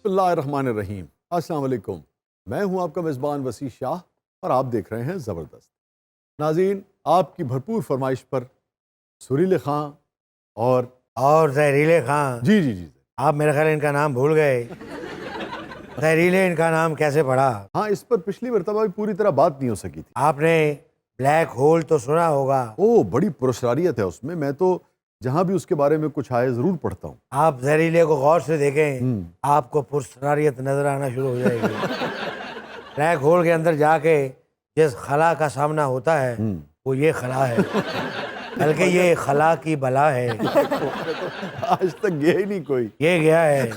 बिस्मिल्लाहिर्रहमानिर्रहीम। अस्सलाम वालेकुम। मैं हूं आपका मेज़बान वसी शाह और आप देख रहे हैं ज़बरदस्त। नाज़रीन, आपकी भरपूर फरमाइश पर सुरीले खां और जहरीले खां। जी जी जी आप मेरे ख्याल इनका नाम भूल गए। जहरीले इनका नाम कैसे पड़ा? हाँ, इस पर पिछली मरतबा भी पूरी तरह बात नहीं हो सकी थी। आपने ब्लैक होल तो सुना होगा। ओह, बड़ी पुरस्कारियत है उसमें। मैं तो जहां भी उसके बारे में कुछ आए ज़रूर पढ़ता हूँ। आप जहरीले को गौर से देखें, आपको पुरस्कारियत नजर आना शुरू हो जाएगी। ब्लैक होल के अंदर जाके जिस खला का सामना होता है वो ये खला है, बल्कि ये खला की बला है। आज तक गया ही नहीं कोई। ये गया है।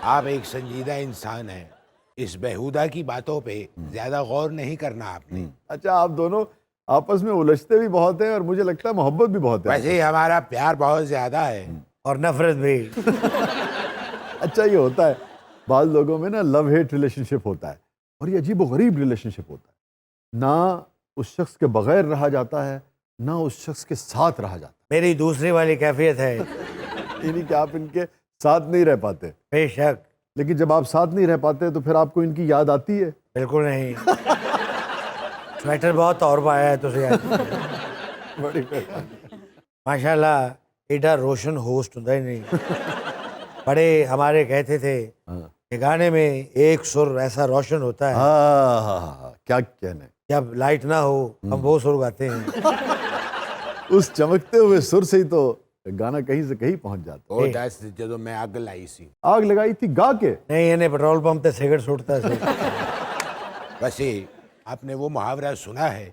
आप एक संजीदा इंसान हैं, इस बेहुदा की बातों पे ज्यादा गौर नहीं करना आपने। अच्छा, आप दोनों आपस में उलझते भी बहुत हैं और मुझे लगता है मोहब्बत भी बहुत है। वैसे ही हमारा प्यार बहुत ज्यादा है। और नफरत भी। अच्छा, ये होता है बाज़ लोगों में ना, लव हेट रिलेशनशिप होता है और ये अजीब व गरीब रिलेशनशिप होता है। ना उस शख्स के बगैर रहा जाता है, ना उस शख्स के साथ रहा जाता मेरी दूसरी वाली कैफियत है। है। यानी कि आप इनके साथ नहीं रह पाते, बेशक। लेकिन जब आप साथ नहीं रह पाते तो फिर आपको इनकी याद आती है। बिल्कुल नहीं। स्वेटर बहुत और पाया है तुझे यार। बड़ी मेहरबानी। माशाल्लाह एडा रोशन होस्ट होता ही नहीं। बड़े हमारे कहते थे हाँ कि गाने में एक सुर ऐसा रोशन होता है, हाँ हाँ हाँ, क्या कहने। जब लाइट ना हो हम वो सुर गाते हैं। उस चमकते हुए सुर से ही तो गाना कहीं से कहीं पहुंच जाता है। वो दस जो मैं आग लाई सी। आग लगाई थी गा के। नहीं, इन्हें पेट्रोल पंप पे सिगरेट सुटता है। वैसे आपने वो मुहावरा सुना है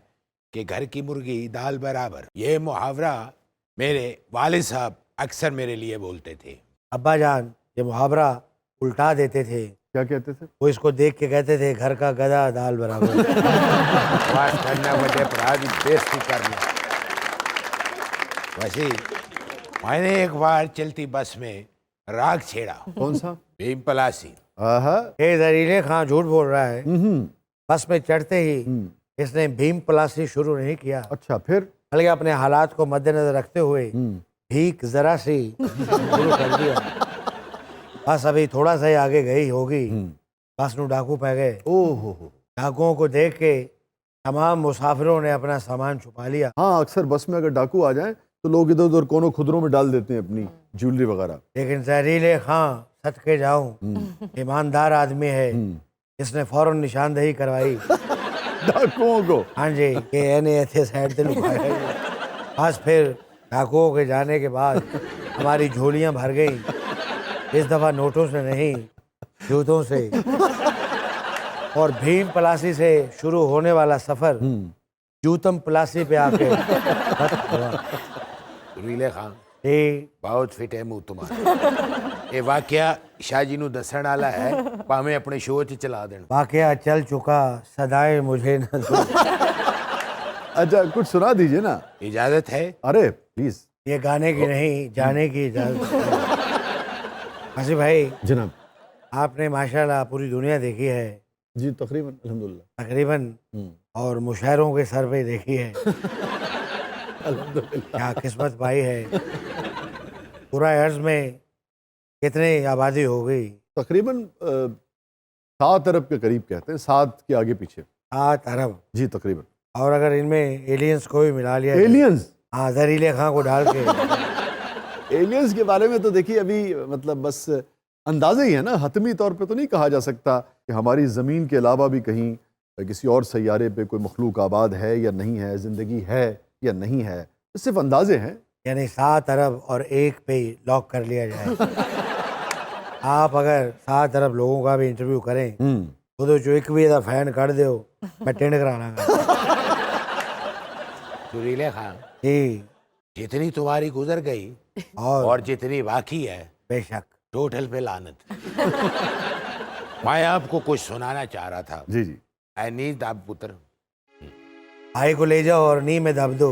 कि घर की मुर्गी दाल बराबर? ये मुहावरा मेरे वालिद साहब अक्सर मेरे लिए बोलते थे। अब्बा जान ये मुहावरा उल्टा देते थे। क्या कहते थे? वो इसको देख के कहते थे घर का गधा दाल बराबर। बात करना बड़े अपराध बेइज्जती करना। वैसे मैंने एक बार चलती बस में राग छेड़ा। कौन सा? भीम पलासी। आहा। ये जहरीले खां झूठ बोल रहा है। बस में चढ़ते ही इसने भीम पलासी शुरू नहीं किया, अच्छा, फिर? बल्कि अपने हालात को मद्देनजर रखते हुए भीख जरा सी शुरू कर दिया। बस अभी थोड़ा सा ही आगे गई होगी, बस नू डाकू पै गए। ओहो हो। डाकुओं को देख के तमाम मुसाफिरों ने अपना सामान छुपा लिया। हाँ, अक्सर बस में अगर डाकू आ जाएं तो लोग इधर उधर कोनों खुदरों में डाल देते हैं अपनी ज्वेलरी वगैरह। लेकिन जहरीले खां सच के जाऊं ईमानदार आदमी है, इसने फौरन निशानदेही करवाई डाकुओं को। हाँ जी, कि एने ऐसे साइड से लुकाया। बस फिर डाकुओं के जाने के बाद हमारी झोलियां भर गई। इस दफा नोटों से नहीं, जूतों से। और भीम पलासी से शुरू होने वाला सफर जूतम पलासी पे आके खत्म हुआ। रीले खां जी बहुत फिट है मुंह तुम्हारा। ये वाकया शाह जी नू दसण वाला है, भावें अपने शो च चला देण। वाकया चल चुका, सदाएं मुझे न दो। अच्छा, कुछ सुना दीजिए ना। इजाजत है? अरे प्लीज। ये गाने की नहीं, जाने की इजाजत। हसी भाई, जनाब। आपने माशाल्लाह पूरी दुनिया देखी है जी, तकरीबन अल्हम्दुलिल्लाह। तकरीबन, और मुशायरों के सर पे देखी है। क्या किस्मत पाई है। पूरा अर्ज में कितनी आबादी हो गई? तकरीबन 7 अरब के करीब कहते हैं, 7 के आगे पीछे। 7 अरब। जी तकरीबन। और अगर इनमें एलियंस को भी मिला लिया जाए- एलियंस? हाँ, जहरीले खां को डाल के। एलियंस के बारे में तो देखिए अभी मतलब बस अंदाजे ही है ना, हतमी तौर पे तो नहीं कहा जा सकता कि हमारी ज़मीन के अलावा भी कहीं किसी और सैयारे पे कोई मखलूक आबाद है या नहीं है, ज़िंदगी है या नहीं है, तो सिर्फ अंदाजे हैं। यानी 7 अरब और 1 पे लॉक कर लिया जाए। आप अगर 7 अरब लोगों का भी इंटरव्यू करें तो जो एक भी फैन कर दो, मैं टेंड कराना। रीले खां जी जितनी तुम्हारी गुजर गई और जितनी बाकी है, बेशक। टोटल पे लानत। मैं आपको कुछ सुनाना चाह रहा था। जी जी। ऐ नींद आप पुत्र, भाई को ले जाओ और नी में दब दो।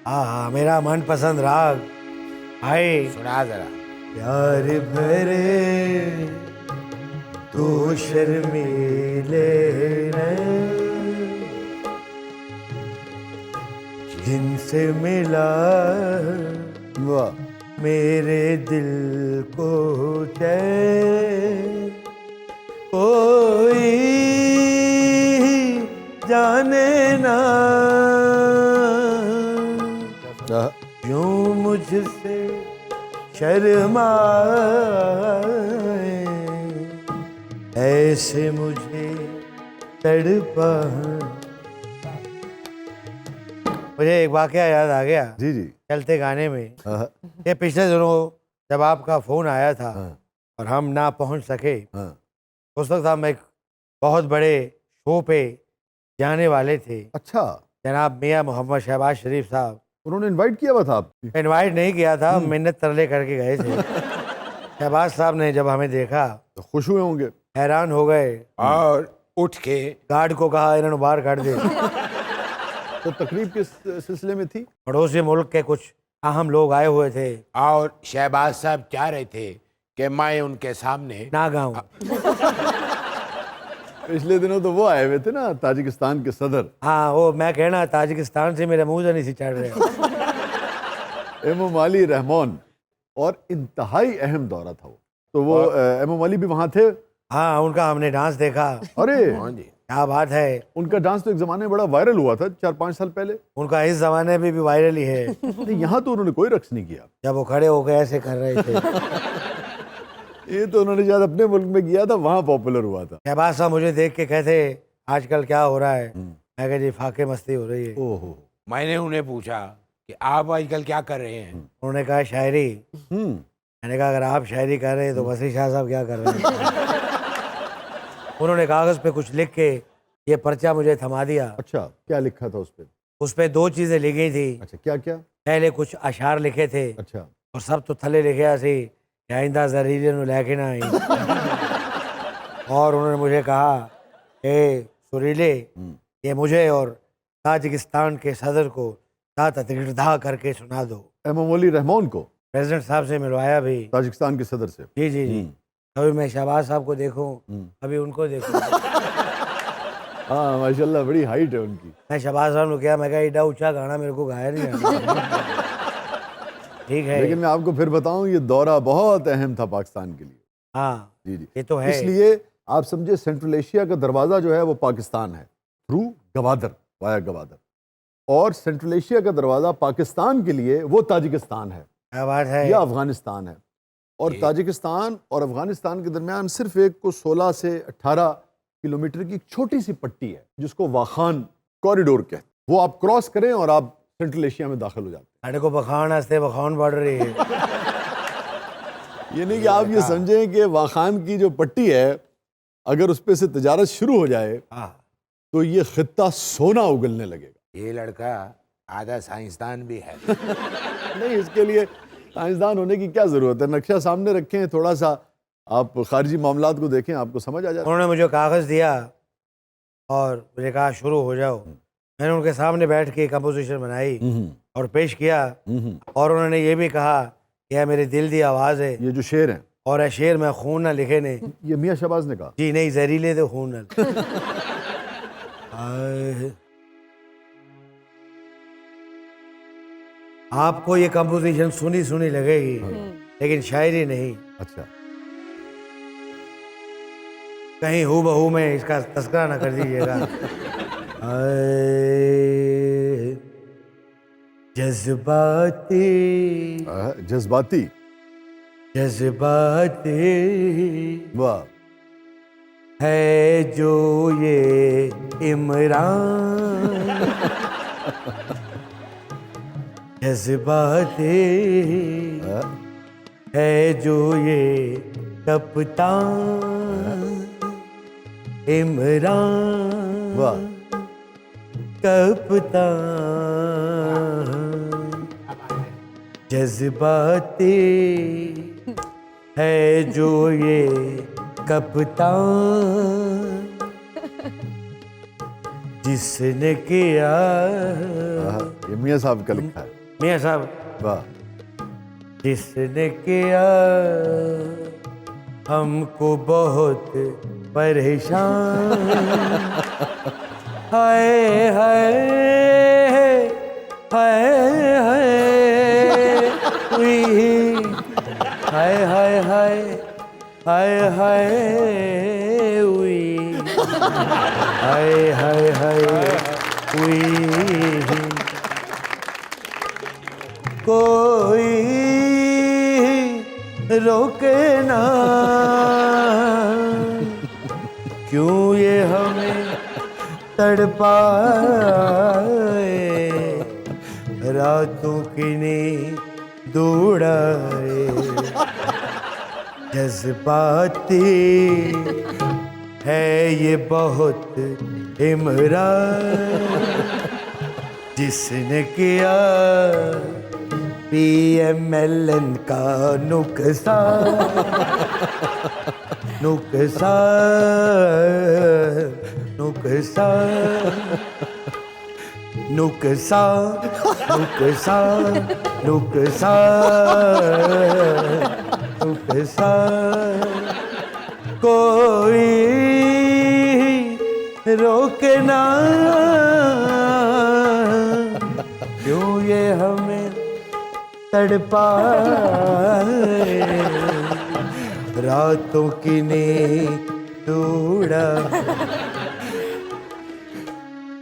हाँ हाँ, मेरा मनपसंद राग। भाई सुना जरा। प्यार भरे तू शर्मीले जिनसे मिला वाह। मेरे दिल को चैन कोई जाने ना, यूं मुझसे शर्माए, ऐसे मुझे तड़पा। मुझे एक वाकया याद आ गया जी जी। चलते गाने में। हाँ, ये पिछले दिनों जब आपका फोन आया था हाँ, और हम ना पहुंच सके, हाँ। उस वक्त हम एक बहुत बड़े शो पे जाने वाले थे। अच्छा, जनाब मियां मोहम्मद शहबाज शरीफ साहब, उन्होंने इनवाइट किया हुआ था आपकी? इनवाइट नहीं किया था, मिन्नत तरले करके गए थे। शहबाज साहब ने जब हमें देखा तो खुश हुए होंगे। हैरान हो गए और उठ के गार्ड को कहा इन्होंने बाहर काट दे। तो तकरीब किस सिलसिले में थी? पड़ोसी मुल्क के कुछ अहम लोग आए हुए थे। और शहबाज साहब चाह रहे थे कि मैं उनके सामने ना गाऊं। पिछले दिनों तो वो आए हुए थे ना, ताजिकिस्तान के सदर हाँ, वो मैं कहना ताजिकिस्तान से मेरे मुंह से नहीं सी चढ़ रहे। एमएम अली रहमान, और इंतहाई अहम दौरा था वो। तो वो एमएम अली भी वहाँ थे। हाँ, उनका हमने डांस देखा। अरे, हाँ जी, क्या बात है। उनका डांस तो एक जमाने में बड़ा वायरल हुआ था 4-5 साल पहले। उनका इस जमाने में भी वायरल ही है। नहीं, यहाँ तो उन्होंने कोई रक्स नहीं किया। जब वो खड़े होकर ऐसे कर रहे थे। ये तो उन्होंने शायद अपने मुल्क में किया था, वहाँ पॉपुलर हुआ था। शहबाज साहब मुझे देख के कहते आजकल क्या हो रहा है। मैं कहा जी फाके मस्ती हो रही है। ओहो। मैंने उन्हें पूछा कि आप आजकल क्या कर रहे हैं। उन्होंने कहा शायरी। मैंने कहा अगर आप शायरी कर रहे हैं तो वसी शाह साहब क्या कर रहे हैं। उन्होंने कागज पे कुछ लिख के ये पर्चा मुझे थमा दिया। अच्छा, क्या लिखा था उस पे? उस पे 2 चीजें लिखी थी। अच्छा, क्या क्या? पहले कुछ अशार लिखे थे अच्छा। और सब तो थले लिखे ऐसे आइंदा जहरीले नु लेके ना आई। और उन्होंने मुझे कहा ए सुरीले, ये मुझे और ताजिकिस्तान के सदर को गिरधा करके सुना दो। एमएम अली रहमान को प्रेसिडेंट साहब से मिलवाया भी। ताजिकिस्तान के सदर से। जी जी जी। कभी मैं शहबाज साहब को देखूं, कभी उनको देखूं। हाँ, माशाल्लाह बड़ी हाइट है उनकी। मैं शहबाज साहब ने किया, मैं कहा एडा ऊंचा गाना मेरे को गाया नहीं आता। ठीक है, लेकिन मैं आपको फिर बताऊं, ये दौरा बहुत अहम था पाकिस्तान के लिए। हाँ जी जी। ये तो है। इसलिए आप समझे, सेंट्रल एशिया का दरवाजा जो है वो पाकिस्तान है, थ्रू गवादर, वाया गवादर। और सेंट्रल एशिया का दरवाजा पाकिस्तान के लिए वो ताजिकिस्तान है क्या बात है। या अफगानिस्तान है। और ताजिकिस्तान और अफगानिस्तान के दरमियान सिर्फ एक को 16 से 18 किलोमीटर की एक छोटी सी पट्टी है जिसको वाखान कॉरिडोर कहते हैं। वो आप क्रॉस करें और आप सेंट्रल एशिया में दाखिल हो जाते साढ़े को बखान हंसते बखान बढ़ रही है। हैं। ये नहीं कि आप ये समझें कि वाखान की जो पट्टी है, अगर उस पे से तजारत शुरू हो जाए हाँ, तो ये खित्ता सोना उगलने लगेगा। ये लड़का आधा साइंसदान भी है। नहीं, इसके लिए साइंसदान होने की क्या ज़रूरत है? नक्शा सामने रखें, थोड़ा सा आप खारजी मामलात को देखें, आपको समझ आ जाएगा। उन्होंने मुझे कागज़ दिया और मुझे कहा शुरू हो जाओ। मैंने उनके सामने बैठ के कंपोजिशन बनाई और पेश किया। और उन्होंने ये भी कहा कि यह मेरे दिल दी आवाज़ है ये जो शेर हैं, और है शेर में खून न लिखे ने। ये मियां शहबाज ने कहा। जी नहीं, जहरीले थे खून न। आए। आपको ये कंपोजिशन सुनी सुनी लगेगी लेकिन शायरी नहीं। अच्छा, कहीं हू बहू में इसका तस्करा ना कर दीजिएगा। आए, जज्बाती जज्बाती। जज्बाती वाह। है जो ये इमरान। जज्बाती है जो ये कप्तान इमरान। वाह। कप्तान जज्बाती है जो ये कप्तान जिसने किया। ये मियां साहब का लिखा है। मियां साहब, वाह। जिसने किया हमको बहुत परेशान। हाय हाय हाय हाय हुई हाय हाय हुई, हाय हाय हाय हुई, कोई रोके ना, क्यों ये हमें तड़पाए, रातों की नींद उड़ाए, जज्बाती है ये बहुत इमरान, जिसने किया PMLN का नुकसान, नुकसान, नुकसान, नुकसान, नुकसान, नुकसान, नुकसान, कोई रोके ना, क्यों ये हमें तड़पाए, रातों की नींद उड़ा,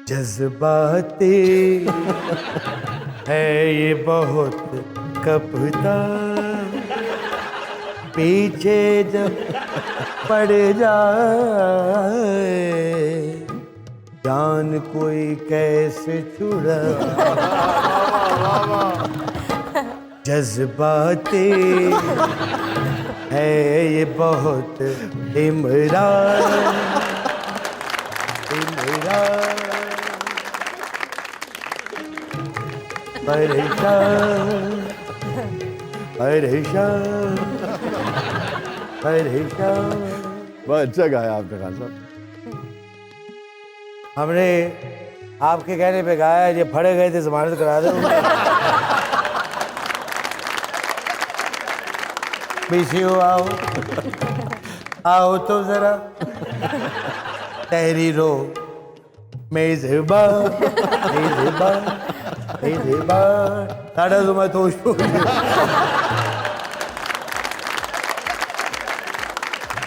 जज्बाती है ये बहुत कप्तान, पीछे जब पड़ जाए, जान कोई कैसे छुड़ा, जज्बाती है ये बहुत इमरान, इमरान, परेशान, परेशान, परेशान। बहुत अच्छा गाया आपने खान साहब। हमने आपके कहने पे गाया, ये फड़े गए थे जमानत करा दो। पीछे आओ, आओ तो जरा तहरीरो मेजबान, मेजबान, मेजबान, साढ़ा तो मैं तो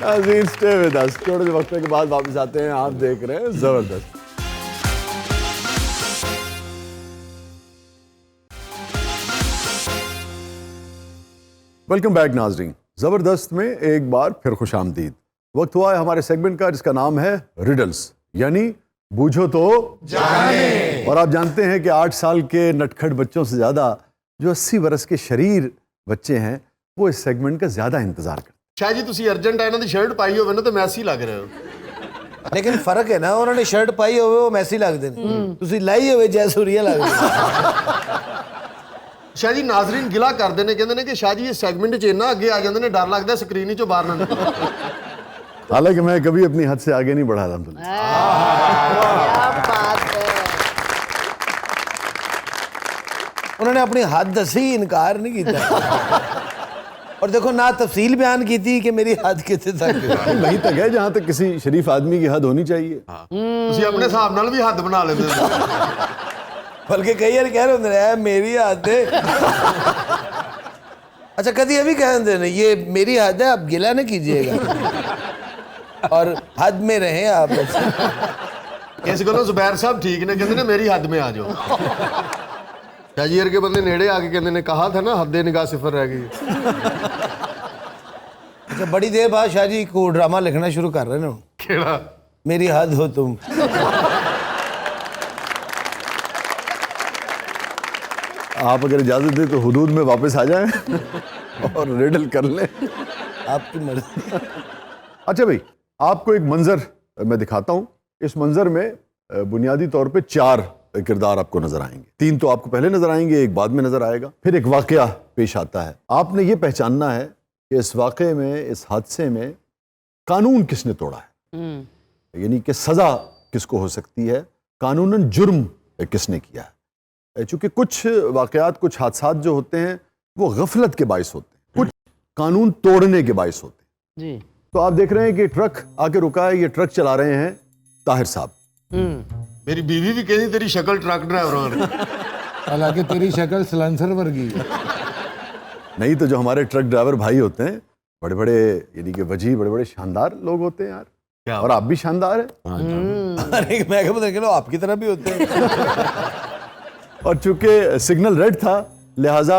नाज़रीन स्टे विद अस, थोड़े से वक्त के बाद वापस आते हैं। आप देख रहे हैं जबरदस्त। वेलकम बैक नाज़रीन, जबरदस्त में एक बार फिर खुशामदीद। वक्त हुआ है हमारे सेगमेंट का जिसका नाम है रिडल्स, यानी बूझो तो जाने। और आप जानते हैं कि 8 साल के नटखट बच्चों से ज्यादा जो 80 बरस के शरीर बच्चे हैं वो इस सेगमेंट का ज्यादा इंतजार करते हैं। शाह जी ਤੁਸੀਂ ਅਰਜੈਂਟਾਈਨਾ ਦੀ ਸ਼ਰਟ ਪਾਈ ਹੋਵੇ ਨਾ ਤੇ ਮੈਸੀ ਲੱਗ ਰਹੇ ਹੋ। ਲੇਕਿਨ ਫਰਕ ਹੈ ਨਾ, ਉਹਨਾਂ ਨੇ ਸ਼ਰਟ ਪਾਈ ਹੋਵੇ ਉਹ ਮੈਸੀ ਲੱਗਦੇ ਨੇ, ਤੁਸੀਂ ਲਾਈ ਹੋਵੇ ਜੈਸੂਰੀਆ ਲੱਗਦੇ। ਸ਼ਾਹ ਜੀ ਨਾਜ਼ਰੀਨ ਗਿਲਾ ਕਰਦੇ ਨੇ, ਕਹਿੰਦੇ ਨੇ ਕਿ ਸ਼ਾਹ ਜੀ ਇਹ ਸੈਗਮੈਂਟ 'ਚ ਇੰਨਾ ਅੱਗੇ ਆ ਜਾਂਦੇ ਨੇ, ਡਰ ਲੱਗਦਾ ਸਕਰੀਨ ਹੀ ਚੋਂ ਬਾਹਰ ਨਾ ਨਿਕਲਣ। हालांकि मैं कभी अपनी हद से आगे नहीं बढ़ा अल्हम्दुलिल्लाह। उन्होंने अपनी हद दसी, इनकार नहीं किया। और देखो ना तफसील बयान की थी कि मेरी हद कितने तक है। वहीं तक है जहां तक किसी शरीफ आदमी की हद होनी चाहिए। ਤੁਸੀਂ ਆਪਣੇ ਹਿਸਾਬ ਨਾਲ ਵੀ ਹੱਦ ਬਣਾ ਲੈਂਦੇ ਹੋ। बल्कि कई बार कह रहे होंगे यार मेरी हद है। अच्छा कभी अभी कह देते हैं ये मेरी हद है, आप गिला ना कीजिएगा और हद में रहें आप। ਇਸ ਗੱਲੋਂ ਜ਼ੁਬੈਰ ਸਾਹਿਬ ਠੀਕ ਨੇ, ਕਹਿੰਦੇ ਨੇ ਮੇਰੀ ਹੱਦ में आ जाओ। ਸ਼ਾਹ ਜੀ ਵਰਗੇ ਬੰਦੇ ਨੇੜੇ ਆ ਕੇ ਕਹਿੰਦੇ ਨੇ ਕਹਾ था ना हद निगाह सिफर रह गई। अच्छा बड़ी देर बाद शाह जी को ड्रामा लिखना शुरू कर रहे हैं। ਕਿਹੜਾ? मेरी हद हो तुम। आप अगर इजाजत दें तो हुदूद में वापस आ जाएं और रिडल कर लें। आपकी मर्जी। अच्छा भाई, आपको एक मंजर मैं दिखाता हूं। इस मंजर में बुनियादी तौर पे 4 किरदार आपको नजर आएंगे। 3 तो आपको पहले नजर आएंगे, एक बाद में नजर आएगा। फिर एक वाकया पेश आता है। आपने ये पहचानना है कि इस वाकये में, इस हादसे में कानून किसने तोड़ा है, यानी कि सजा किसको हो सकती है, कानूनन जुर्म किसने किया है। चूंकि कुछ वाकयात, कुछ हादसात जो होते हैं वो गफलत के बाइस होते हैं, कुछ कानून तोड़ने के बाइस होते हैं जी। तो आप देख रहे हैं कि ट्रक आके रुका है, ये ट्रक चला रहे हैं ताहिर साहब। मेरी बीवी भी कहती तेरी शक्ल ट्रक ड्राइवर वाली। हालांकि तेरी शक्ल सलेंसर वर्गी है। नहीं तो जो हमारे ट्रक ड्राइवर भाई होते हैं बड़े बड़े यानी कि वजी बड़े बड़े शानदार लोग होते हैं यार। क्या? और आप भी शानदार है। अरे मैं क्या पता चलो आपकी तरह भी होते हैं। और चूंकि सिग्नल रेड था लिहाजा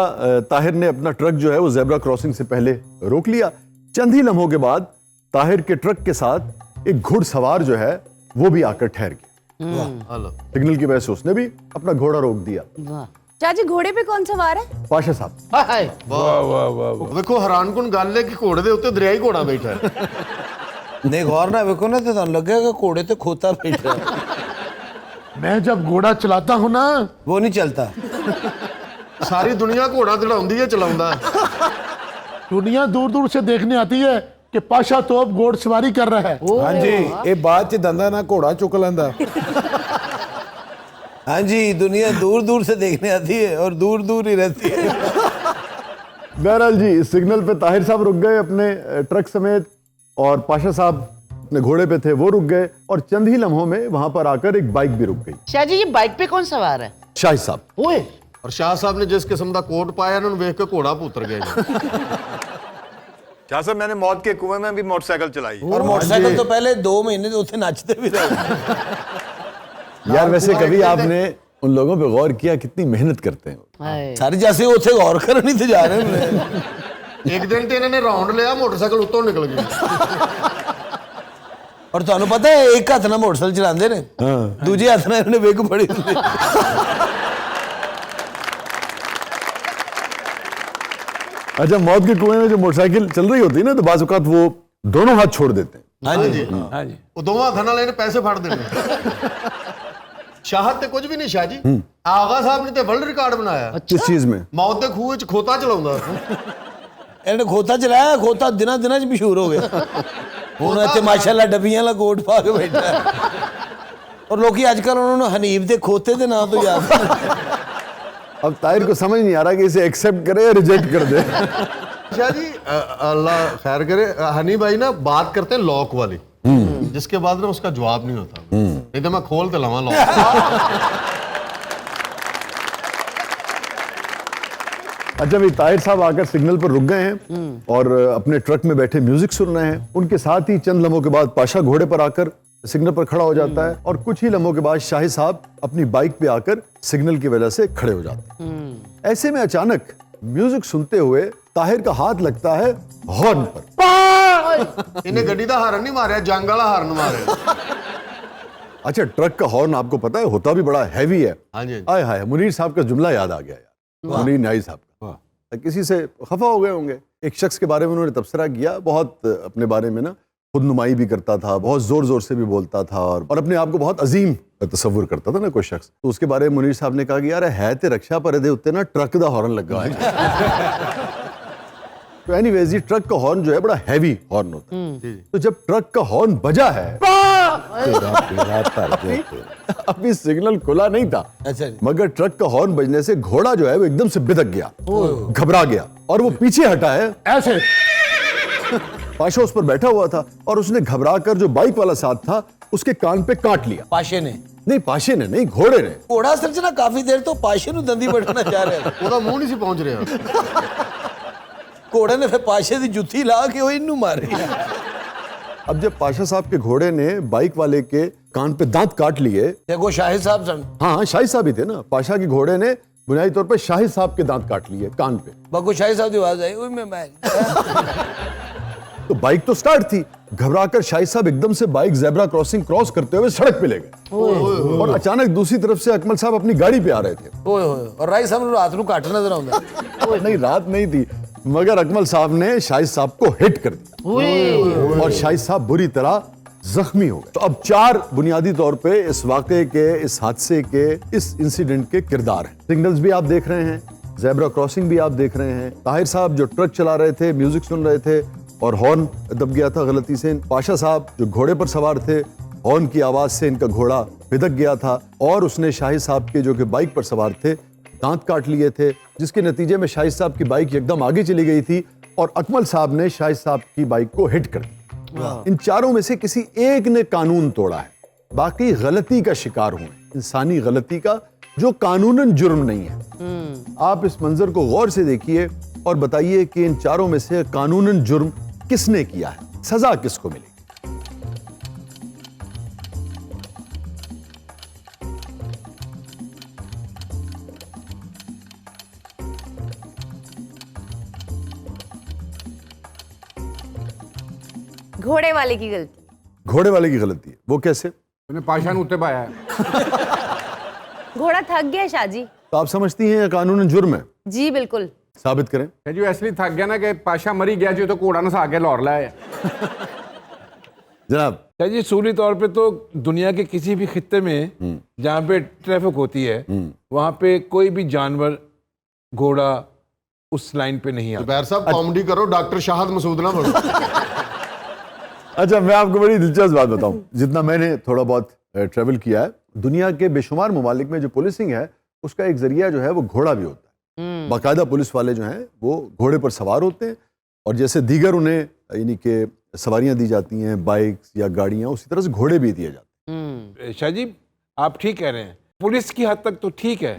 ताहिर ने अपना ट्रक जो है वो जेब्रा क्रॉसिंग से पहले रोक लिया। चंद ही लम्हों के बाद ताहिर के ट्रक के साथ एक घुड़सवार जो है वो भी आकर ठहर गया। हेलो सिग्नल की वजह से उसने भी अपना घोड़ा रोक दिया। चाची घोड़े पे कौन सवार है? पाशा साहब। ਵੇਖੋ ਹੈਰਾਨਕੁਨ ਗੱਲ ਹੈ ਕਿ ਘੋੜੇ ਦੇ ਉੱਤੇ ਦਰਿਆਈ ਘੋੜਾ ਬੈਠਾ ਹੈ। नहीं गौर ना वेखो ना तो ਤੁਹਾਨੂੰ लगेगा घोड़े तो खोता बैठा है। मैं जब घोड़ा चलाता हूँ ना वो नहीं चलता। ਸਾਰੀ ਦੁਨੀਆ ਘੋੜਾ ਦੜਾਉਂਦੀ ਹੈ ਚਲਾਉਂਦਾ। दुनिया दूर दूर से देखने आती है कि पाशा तोप घोड़सवारी कर रहा है। हाँ जी ये बात च दंदा ना घोड़ा चुक लेंदा। हाँ जी दुनिया दूर दूर से देखने आती है और दूर दूर ही रहती है। बहरहाल जी इस सिग्नल पे ताहिर साहब रुक गए अपने ट्रक समेत और पाशा साहब अपने घोड़े पे थे वो रुक गए और चंद ही लम्हों में वहां पर आकर एक बाइक भी रुक गई। शाह जी ये बाइक पे कौन सवार है? शाहिद साहब। ओए ਔਰ ਸ਼ਾਹ ਸਾਹਿਬ ਨੇ ਜਿਸ ਕਿਸਮ ਦਾ ਕੋਟ ਪਾਇਆ ਇਹਨਾਂ ਨੂੰ ਵੇਖ ਕੇ ਘੋੜਾ ਪੁੱਤਰ ਗਿਆ ਜੀ। शाह साहब मैंने मौत के कुएं में भी मोटरसाइकिल चलाई। और मोटरसाइकिल तो पहले 2 महीने तो उसे नाचते भी रहे। यार वैसे कभी आपने उन लोगों पे गौर किया कितनी मेहनत करते हैं? हाय। सारी जैसे उसे गौर कर नहीं थे जा रहे हैं। ਇੱਕ ਦਿਨ ਤੇ ਇਹਨਾਂ ਨੇ ਰਾਉਂਡ ਲਿਆ ਮੋਟਰਸਾਈਕਲ ਉੱਤੋਂ ਨਿਕਲ ਗਿਆ। और ਤੁਹਾਨੂੰ पता है एक हाथ ਨਾਲ मोटरसाइकिल चलाते ने दूजे हाथ ਨਾਲ इन्होंने विग फड़ी ਹੁੰਦੀ। अच्छा मौत के कुएं में जो मोटरसाइकिल चल रही होती है ना तो बाज़ औक़ात वो दोनों हाथ छोड़ देते हैं। हाँ जी हाँ जी। ਉਹ ਦੋਵਾਂ ਹੱਥਾਂ ਨਾਲ ਇਹਨੇ ਪੈਸੇ ਫੜ ਦੇਣੇ। ਸ਼ਾਹਦ ਤੇ ਕੁਝ ਵੀ ਨਹੀਂ ਸ਼ਾਹ ਜੀ। ਆਗਾ ਸਾਹਿਬ ਨੇ ਤੇ ਵਰਲਡ ਰਿਕਾਰਡ ਬਣਾਇਆ। किस चीज में? ਮੌਤ ਦੇ ਖੂਹ ਵਿੱਚ ਖੋਤਾ ਚਲਾਉਂਦਾ। ਇਹਨੇ ਖੋਤਾ ਚਲਾਇਆ ਖੋਤਾ ਦਿਨਾਂ ਦਿਨਾਂ ਚ ਮਸ਼ਹੂਰ ਹੋ ਗਿਆ। ਹੁਣ ਇੱਥੇ ਮਾਸ਼ਾਅੱਲਾ ਡੱਬੀਆਂ ਵਾਲਾ ਕੋਟ ਪਾ ਕੇ ਬੈਠਾ ਹੈ। और ਲੋਕੀ ਅੱਜ ਕੱਲ ਉਹਨਾਂ ਨੂੰ ਹਨੀਫ ਦੇ ਖੋਤੇ ਦੇ ਨਾਂ ਤੋਂ ਯਾਦ ਕਰਦੇ। अब ताहिर को समझ नहीं आ रहा कि इसे एक्सेप्ट करे या रिजेक्ट कर दे। शाह जी अल्लाह खैर करे हनी भाई ना बात करते हैं लॉक वाली जिसके बाद ना उसका जवाब नहीं होता। नहीं तो मैं खोल तो लवा लॉक। अच्छा भाई ताहिर साहब आकर सिग्नल पर रुक गए हैं और अपने ट्रक में बैठे म्यूजिक सुन रहे हैं। उनके साथ ही चंद लम्हों के बाद पाशा घोड़े पर आकर सिग्नल पर खड़ा हो जाता है और कुछ ही लम्हों के बाद शाहिद साहब अपनी बाइक पे आकर सिग्नल की वजह से खड़े हो जाते हैं। ऐसे में अचानक म्यूजिक सुनते हुए ताहिर का हाथ लगता है हॉर्न पर। इन्हें गड्डी का हारन नहीं मारा जंग वाला हारन मारे। अच्छा ट्रक का हॉर्न आपको पता है होता भी बड़ा हैवी है। हाँ जी। आय हाय मुनीर साहब का जुमला याद आ गया यार। मुनीर न्याई साहब का किसी से खफा हो गए होंगे। एक शख्स के बारे में उन्होंने तबसरा किया बहुत अपने बारे में ना खुद नुमाई भी करता था बहुत जोर जोर से भी बोलता था और अपने आप को बहुत अजीम तस्वुर करता था ना कोई शख्स। तो उसके बारे में मुनीर साहब ने कहा कि यार है ते रक्षा पर दे उत्ते ना ट्रक दा हॉर्न लगा है। तो एनीवेज ये ट्रक का हॉर्न जो है बड़ा हैवी हॉर्न होता है। तो जब ट्रक का हॉर्न बजा है अभी सिग्नल खुला नहीं था अच्छा जी। मगर ट्रक का हॉर्न बजने से घोड़ा जो है वो एकदम से बिदक गया घबरा गया और वो पीछे हटा है ऐसे पाशा उस पर बैठा हुआ था और उसने घबरा कर जो बाइक वाला साथ था उसके कान पे काट लिया। पाशे ने नहीं पाशे ने नहीं घोड़े ने। घोड़ा सर्जना काफी देर तो पाशे ਨੂੰ ਦੰਦੀ ਬਟਣਾ ਚਾਹ ਰਿਹਾ ਸੀ। ਉਹਦਾ ਮੂੰਹ ਨਹੀਂ ਸੀ ਪਹੁੰਚ ਰਿਹਾ। ਘੋੜੇ ਨੇ ਫਿਰ ਪਾਸ਼ੇ ਦੀ ਜੁੱਤੀ ਲਾ ਕੇ ਉਹ ਇਹਨੂੰ ਮਾਰੇ। अब जब पाशा साहब के घोड़े ने बाइक वाले के कान पे दांत काट लिए। देखो शाहिद साहब सन। हाँ शाहिद साहब ही थे ना। पाशा के घोड़े ने बुनियादी तौर पर शाहिद साहब के दांत काट लिए कान पे। बको शाहिद साहब की आवाज आई ओए मैं तो बाइक तो स्टार्ट थी। घबराकर शाहिद साहब एकदम से बाइक ज़ेब्रा क्रॉसिंग क्रॉस करते हुए सड़क पे ले गए और अचानक दूसरी तरफ से अकमल साहब अपनी गाड़ी पे आ रहे थे। ओए होए और राई साहब ਨੂੰ ਰਾਤ ਨੂੰ ਘੱਟ ਨਜ਼ਰ ਆਉਂਦਾ। नहीं रात नहीं थी मगर अकमल साहब ने शाहिद साहब को हिट कर दिया और शाहिद साहब बुरी तरह जख्मी हो गए। तो अब 4 बुनियादी तौर पे इस वाकये के इस हादसे के इस इंसिडेंट के किरदार हैं। सिग्नल्स भी आप देख रहे हैं ज़ेब्रा क्रॉसिंग भी आप देख रहे हैं। ताहिर साहब जो ट्रक चला रहे थे म्यूजिक सुन रहे थे और हॉर्न दब गया था गलती से। पाशा साहब जो घोड़े पर सवार थे हॉर्न की आवाज से इनका घोड़ा बिदक गया था और उसने शाहिद साहब के जो कि बाइक पर सवार थे दांत काट लिए थे जिसके नतीजे में शाहिद साहब की बाइक एकदम आगे चली गई थी और अकमल साहब ने शाहिद साहब की बाइक को हिट कर दिया। इन चारों में से किसी एक ने कानून तोड़ा है बाकी गलती का शिकार हुए इंसानी गलती का जो कानूनन जुर्म नहीं है। आप इस मंजर को गौर से देखिए और बताइए कि इन चारों में से कानूनन जुर्म किसने किया है, सजा किसको मिलेगी? घोड़े वाले की गलती। घोड़े वाले की गलती है, वो कैसे? मैंने पाशा ने उत्ते पाया है। घोड़ा थक गया शाहजी। तो आप समझती हैं कानूनन जुर्म है? जी बिल्कुल। साबित करें। जी इसलिए थक गया ना कि पाशा मरी गया जी तो घोड़ा नसा के लौट लाया। जनाब। शाह जी सूली तौर पे तो दुनिया के किसी भी खित्ते में जहाँ पे ट्रैफिक होती है वहाँ पे कोई भी जानवर घोड़ा उस लाइन पे नहीं आता। जुबैर साहब कॉमेडी करो, डॉक्टर शाहद मसूद ना बनो। अच्छा, मैं आपको बड़ी दिलचस्प बात बताऊं। जितना मैंने थोड़ा बहुत ट्रैवल किया है, दुनिया के बेशुमार ममालिक में जो पुलिसिंग है उसका एक जरिया जो है वो घोड़ा भी होता है। बाकायदा पुलिस वाले जो हैं वो घोड़े पर सवार होते हैं और जैसे दीगर उन्हें यानी कि सवारियां दी जाती हैं, बाइक्स या गाड़ियां, उसी तरह से घोड़े भी दिए जाते हैं। शाह जी आप ठीक कह रहे हैं, पुलिस की हद तक तो ठीक है,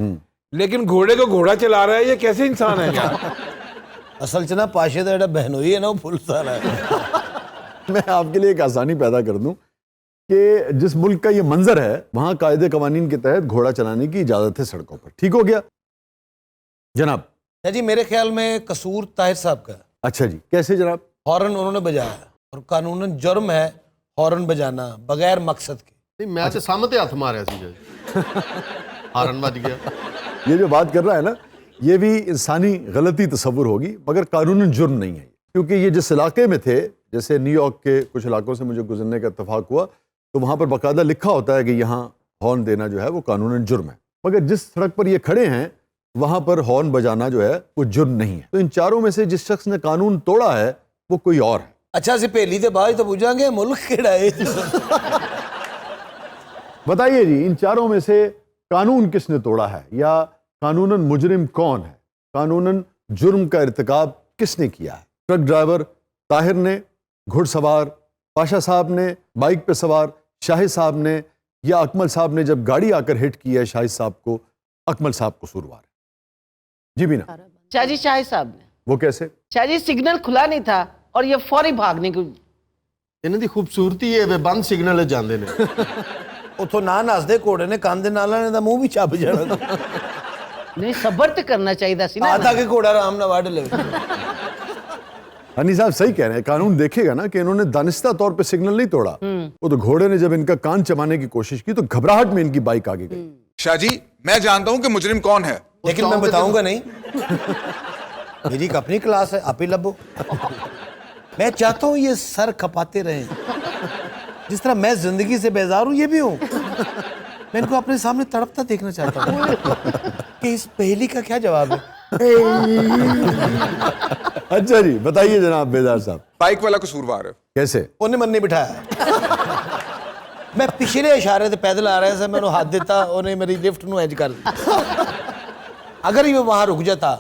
लेकिन घोड़े को घोड़ा चला रहा है ये कैसे इंसान है यार? असल च ना पाशे का जो बहनोई है ना वो पुलिस वाला है। मैं आपके लिए एक आसानी पैदा कर दूं कि जिस मुल्क का ये मंजर है वहां कायदे कवानीन के तहत घोड़ा चलाने की इजाजत है सड़कों पर। ठीक हो गया जनाब? जी मेरे ख्याल में कसूर ताहिर साहब का। अच्छा जी, कैसे जनाब? हॉर्न उन्होंने बजाया और कानूनन जुर्म है हॉर्न बजाना बगैर मकसद के। नहीं, मैं तो सामने हाथ मारे सी जी। हारन बज गया। ये जो बात कर रहा है ना, ये भी इंसानी गलती तस्वुर होगी, मगर कानूनन जुर्म नहीं है। क्योंकि ये जिस इलाके में थे, जैसे न्यूयॉर्क के कुछ इलाकों से मुझे गुजरने का इत्तेफाक हुआ, तो वहाँ पर बाकायदा लिखा होता है कि यहाँ हॉर्न देना जो है वो कानूनन जुर्म है। मगर जिस सड़क पर ये खड़े हैं वहाँ पर हॉर्न बजाना जो है वो जुर्म नहीं है। तो इन चारों में से जिस शख्स ने कानून तोड़ा है वो कोई और है। अच्छा सी पहेली के बाद तो पूछांगे मुल्क केड़ा है। बताइए जी, इन चारों में से कानून किसने तोड़ा है, या कानूनन मुजरिम कौन है? कानूनन जुर्म का इर्तिकाब किसने किया है? ट्रक ड्राइवर ताहिर ने, घुड़सवार पाशा साहब ने, बाइक पे सवार शाहिद साहब ने, या अकमल साहब ने जब गाड़ी आकर हिट की है शाहिद साहब को, अकमल साहब कसूरवार है? जी बीना। शाह जी शाहिद साहब ने। वो कैसे? शाह जी सिग्नल खुला नहीं था और ये फौरी भागने को। इन्हां दी खूबसूरती है वे बंद सिग्नल जांदे ने। उथों ना नसदे घोड़े ने कंध नाल ने मुंह भी छप जाना। नहीं सबर तो करना चाहिए सी ना। आता के घोड़ा आराम ना वाड़ ले। हनी साहब सही कह रहे हैं। कानून देखेगा ना कि इन्होंने दानिस्ता तौर पे सिग्नल नहीं तोड़ा। वो तो घोड़े ने जब इनका कान चबाने की कोशिश की तो घबराहट में इनकी बाइक आगे गई। शाह जी मैं जानता हूं कि मुजरिम कौन है, लेकिन मैं बताऊंगा नहीं। मेरी एक अपनी क्लास है, आप ही लबो। मैं चाहता हूं ये सर खपाते रहें, जिस तरह मैं जिंदगी से बेजार हूं ये भी हूं। मैं इनको अपने सामने तड़पता देखना चाहता हूं कि इस पहेली का क्या जवाब है। अच्छा जी बताइए जनाब बेदार साहब। बाइक वाला कसूरवार है। कैसे? उन्हें मन नहीं बिठाया। मैं पिछले इशारे से पैदल आ रहा था, मैंने हाथ देता, उन्हें मेरी लिफ्ट नु एज कर दी। अगर ये वहां रुक जाता,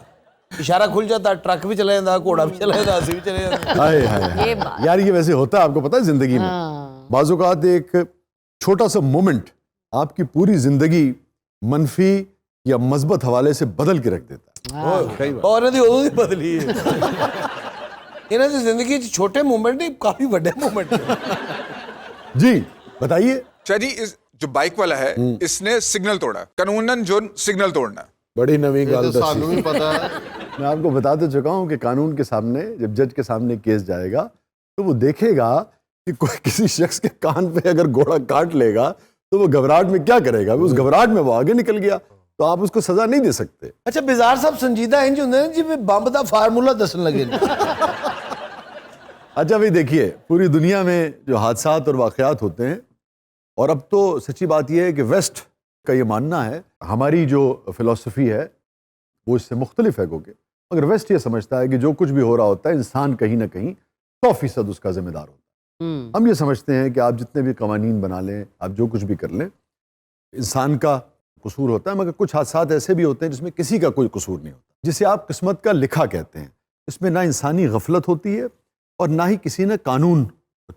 इशारा खुल जाता, ट्रक भी चला जाता, घोड़ा भी चला जाता, भी चले जाते। हाय हाय हाय। यार ये वैसे होता है, आपको पता है जिंदगी में बाज़-औक़ात एक छोटा सा मोमेंट आपकी पूरी जिंदगी मनफी या मस्बत हवाले से बदल के रख देता है। और उदों ही बदली है। इन्हां दी जिंदगी च छोटे मोमेंट नहीं, काफी बड़े मोमेंट है। जी बताइए। शाह जी इस जो बाइक वाला है इसने सिग्नल तोड़ा, कानूनन जुर्म सिग्नल तोड़ना। बड़ी नवी गल तो सानू भी पता है। मैं आपको बता तो चुका हूं कि कानून के सामने जब जज के सामने केस जाएगा तो वो देखेगा कि कोई किसी शख्स के कान पे अगर घोड़ा काट लेगा तो वो घबराहट में क्या करेगा। उस घबराहट में वो आगे निकल गया तो आप उसको सजा नहीं दे सकते। अच्छा बिजार साहब संजीदा इंज होंदे ने जिवें बंब दा फार्मूला दसन लगे ने। अच्छा भाई देखिए, पूरी दुनिया में जो हादसात और वाक़यात होते हैं, और अब तो सच्ची बात यह है कि वेस्ट का ये मानना है, हमारी जो फ़िलॉसफी है वो इससे मुख्तलिफ है, क्योंकि मगर वेस्ट ये समझता है कि जो कुछ भी हो रहा होता है इंसान कहीं ना कहीं 100% उसका जिम्मेदार होता है। हम ये समझते हैं कि आप जितने भी कवानीन बना लें, आप जो कुछ भी कर लें, इंसान का कसूर होता है, मगर कुछ हादसात ऐसे भी होते हैं जिसमें किसी का कोई कसूर नहीं होता, जिसे आप किस्मत का लिखा कहते हैं। इसमें ना इंसानी गफलत होती है और ना ही किसी ने कानून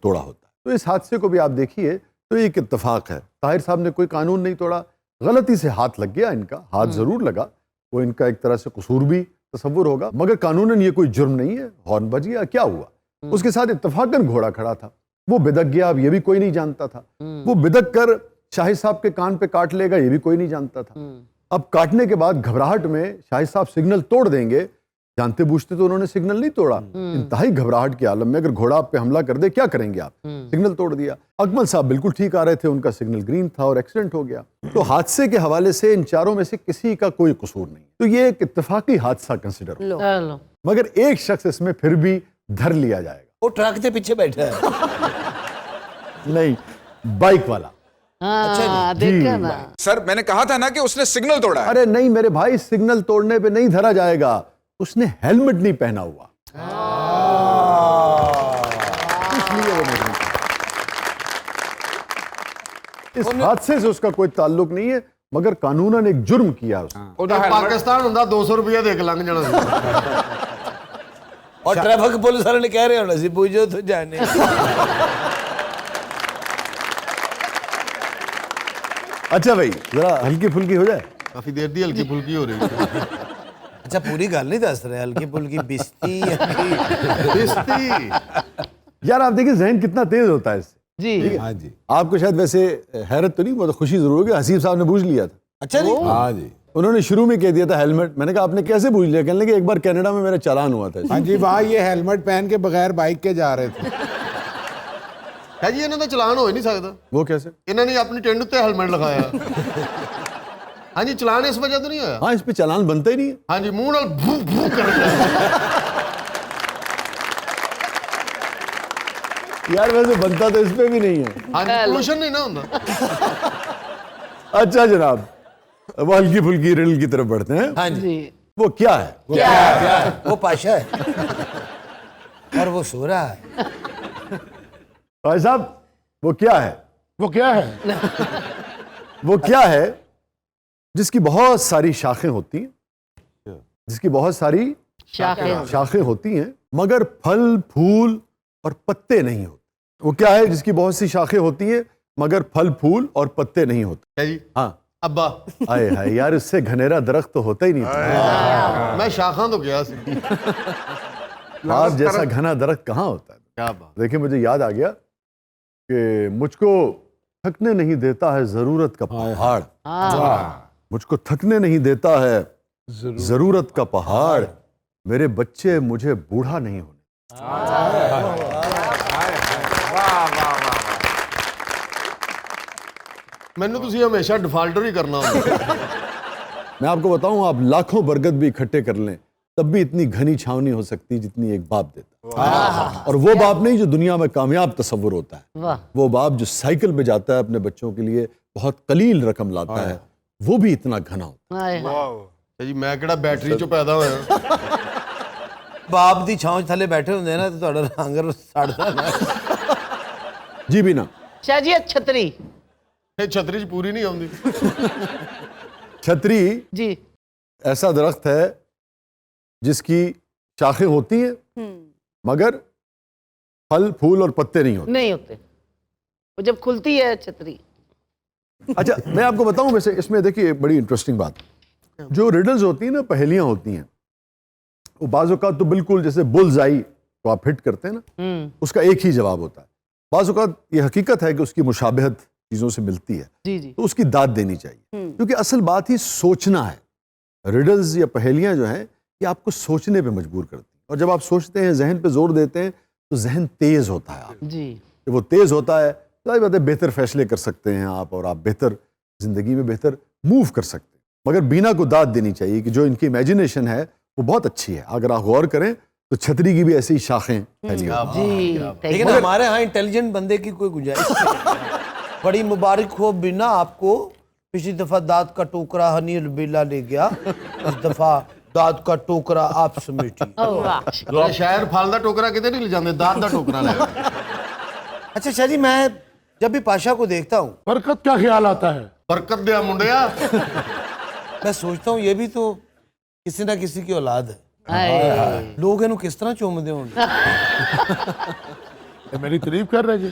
तोड़ा होता है। तो इस हादसे को भी आप देखिए तो एक इत्तेफाक है, ताहिर साहब ने कोई कानून नहीं तोड़ा, गलती से हाथ लग गया, इनका हाथ ज़रूर लगा, वो इनका एक तरह से कसूर भी तसव्वुर होगा, मगर कानूनन ये कोई जुर्म नहीं है। हॉर्न बज गया, क्या हुआ? उसके साथ इत्तफाकन घोड़ा खड़ा था। वो बिदक गया, अब ये भी कोई नहीं जानता था। वो बिदक कर शाहिद साहब के कान पे काट लेगा, ये भी कोई नहीं जानता था। अब काटने के बाद घबराहट में शाहिद साहब सिग्नल तोड़ देंगे, जानते बूझते तो उन्होंने सिग्नल नहीं तोड़ा। इंतहाई घबराहट के आलम में अगर घोड़ा आप पे हमला कर दे क्या करेंगे आप? सिग्नल तोड़ दिया। अकमल साहब बिल्कुल ठीक आ रहे थे, उनका सिग्नल ग्रीन था और एक्सीडेंट हो गया। तो हादसे के हवाले से इन चारों में से किसी का कोई कसूर नहीं। तो ये एक इत्तेफाकी हादसा कंसिडर हो, चलो मगर एक शख्स इसमें फिर भी धर लिया जाएगा। वो ट्रक के पीछे बैठा है। नहीं, बाइक वाला। हाँ देखा ना। सर मैंने कहा था ना कि उसने सिग्नल तोड़ा है। अरे नहीं मेरे भाई, सिग्नल तोड़ने पे नहीं धरा जाएगा, उसने हेलमेट नहीं पहना हुआ, इसलिए वो नहीं। इस हादसे से उसका कोई ताल्लुक नहीं है, मगर कानूनन एक जुर्म किया उसने। पाकिस्तान ਹੁੰਦਾ 200 रुपया देख लंघ जाना ਸੀ। और ट्रैफिक पुलिस वाले ने कह रहे होना सी पूछो तो जाने। अच्छा भाई, जरा हल्की फुल्की हो जाए। काफी देर दी हल्की फुल्की हो रही है। अच्छा पूरी गल नहीं दस रहे, हल्की फुल्की बिस्ती यार आप देखिए जहन कितना तेज होता है इससे। जी हाँ जी, आपको शायद वैसे हैरत तो नहीं, बहुत खुशी जरूर होगी। हसीब साहब ने बूझ लिया था। अच्छा नहीं हाँ जी, उन्होंने शुरू में कह दिया था हेलमेट। मैंने कहा आपने कैसे बूझ लिया? कहने लगे एक बार कनाडा में मेरा चालान हुआ था। हाँ जी, वहाँ ये हेलमेट पहन के बगैर बाइक के जा रहे थे। है जी, ਇਹਨਾਂ ਦਾ ਚਲਾਨ ਹੋ ਹੀ ਨਹੀਂ ਸਕਦਾ। वो कैसे? ਇਹਨਾਂ ਨੇ ਆਪਣੀ ਟਿੰਡ ਉੱਤੇ ਹੈਲਮਟ ਲਗਾਇਆ। ਹਾਂਜੀ, ਚਲਾਨ ਇਸ ਵਜ੍ਹਾ ਤੋਂ ਨਹੀਂ ਹੋਇਆ। हाँ, इस पे चालान बनता ही नहीं है। ਹਾਂਜੀ, ਮੂੰਹ ਨਾਲ ਭੂ ਭੂ ਕਰ ਰਿਹਾ। यार वैसे बनता तो इस पे भी नहीं है। ਹਾਂਜੀ, ਪੋਲੂਸ਼ਨ ਨਹੀਂ ਨਾ ਹੁੰਦਾ। अच्छा जनाब, वो हल्की फुल्की रिडल की तरफ बढ़ते हैं। हाँ जी, जी वो क्या है? क्या है? वो पाशा है और वो सो रहा है। भाई साहब, वो क्या है? वो क्या है? वो क्या है जिसकी बहुत सारी शाखें होती हैं, जिसकी बहुत सारी शाखें होती हैं, मगर फल फूल और पत्ते नहीं होते? वो क्या है जिसकी बहुत सी शाखें होती हैं मगर फल फूल और पत्ते नहीं होते? है जी, हाँ। ਅੱਬਾ आए हाय यार, इससे घनेरा दरख्त तो होता ही नहीं था। मैं शाखा तो गया सी। आप जैसा घना दरख्त कहाँ होता है? क्या बात। देखिए मुझे याद आ गया कि मुझको थकने नहीं देता है जरूरत का पहाड़, मुझको थकने नहीं देता है जरूरत का पहाड़, मेरे बच्चे मुझे बूढ़ा नहीं होने। ਮੈਨੂੰ ਤੁਸੀਂ हमेशा डिफॉल्टर ही करना होता। मैं आपको बताऊं, आप लाखों बरगद भी इकट्ठे कर लें तब भी इतनी घनी छाव नहीं हो सकती जितनी एक बाप देता है। और वो बाप नहीं जो दुनिया में कामयाब तस्वुर होता है, वाह वो बाप जो साइकिल पे जाता है अपने बच्चों के लिए बहुत कलील रकम लाता है, वो भी इतना घना होता हाय ਜੀ ਮੈਂ ਕਿਹੜਾ ਬੈਟਰੀ ਚੋਂ ਪੈਦਾ ਹੋਇਆ। बाप दी छांव थले बैठे होंगे ना तो ਤੁਹਾਡਾ ਰੰਗ ਸੜਦਾ ਨਾ। है। जी भी ना। शाह जी छतरी ਇਹ ਛਤਰੀ ਚ ਪੂਰੀ ਨਹੀਂ ਆਉਂਦੀ। छतरी जी ऐसा दरख्त है जिसकी शाखें होती हैं मगर फल फूल और पत्ते नहीं होते। नहीं होते, वो जब खुलती है छतरी। अच्छा मैं आपको बताऊं, वैसे इसमें देखिए बड़ी इंटरेस्टिंग बात, जो रिडल्स होती हैं ना, पहेलियां होती हैं, वो बाज़ औक़ात तो बिल्कुल जैसे बुल्स आई तो आप हिट करते हैं ना, उसका एक ही जवाब होता है। बाज़ औक़ात ये हकीकत है कि उसकी मुशाबहत चीज़ों से मिलती है, जी जी तो उसकी दाद देनी चाहिए, क्योंकि असल बात ही सोचना है। रिडल्स या पहेलियां जो हैं ये आपको सोचने पे मजबूर करती हैं, और जब आप सोचते हैं, जहन पे जोर देते हैं, तो जहन तेज होता है। जी जब वो तेज होता है तो ये बात है, बेहतर फैसले कर सकते हैं आप, और आप बेहतर जिंदगी में बेहतर मूव कर सकते हैं। मगर बीना को दाद देनी चाहिए कि जो इनकी इमेजिनेशन है वो बहुत अच्छी है। अगर आप गौर करें तो छतरी की भी ऐसी ही शाखें फैली होती हैं। जी लेकिन हमारे यहाँ इंटेलिजेंट बंदे की कोई गुंजाइश नहीं। बड़ी मुबारक हो बिना आपको, पिछली दफा दांत का टोकरा हनी अलबेला ले गया, इस दफा दांत का टोकरा आप समेटी। ਇਹ ਸ਼ਾਇਰ ਫਲ ਦਾ ਟੋਕਰਾ ਕਿਤੇ ਨਹੀਂ ਲੈ ਜਾਂਦੇ, ਦਾਤ ਦਾ ਟੋਕਰਾ ਲੈ ਜਾਂਦੇ। अच्छा शाह जी, मैं जब भी पाशा को देखता हूँ बरकत क्या ख्याल आता है? ਬਰਕਤ ਦਿਆ ਮੁੰਡਿਆ। मैं सोचता हूँ ये भी तो किसी ना किसी की औलाद है। हाय लोग इन्हों किस तरह चूमते होंगे। ये मेरी तारीफ कर रहे जी।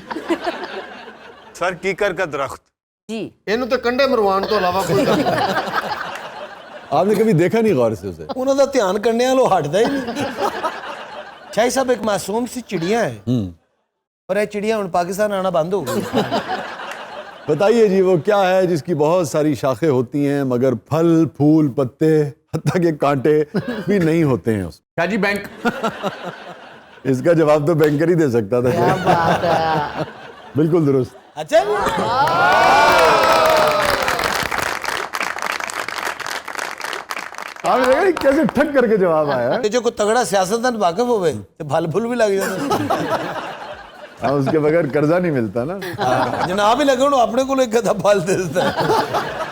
सर कीकर का दरख्त जी ਇਹਨੂੰ ਤਾਂ ਕੰਡੇ ਮਰਵਾਉਣ ਤੋਂ ਇਲਾਵਾ ਕੋਈ ਕੰਮ ਨਹੀਂ। आपने कभी देखा नहीं गौर से उसे? उन्होंने ध्यान करने वालों हटता ही नहीं। शाही साहब एक मासूम सी चिड़िया है और ये चिड़िया उन पाकिस्तान आना बंद हो गई। बताइए जी वो क्या है जिसकी बहुत सारी शाखें होती हैं मगर फल फूल पत्ते हत्ता के कांटे भी नहीं होते हैं उसमें? शाह जी बैंक। इसका जवाब तो बैंकर ही दे सकता था। क्या बात है। बिल्कुल दुरुस्त। अच्छा आपने देखा नहीं कैसे ठक करके जवाब आया है? ये जो कोई तगड़ा सियासतदान वाकिफ होवे तो फल फूल भी लग जाते हाँ, उसके बगैर कर्जा नहीं मिलता ना। जनाब ही लगे अपने को एक गधा फल दे देता है।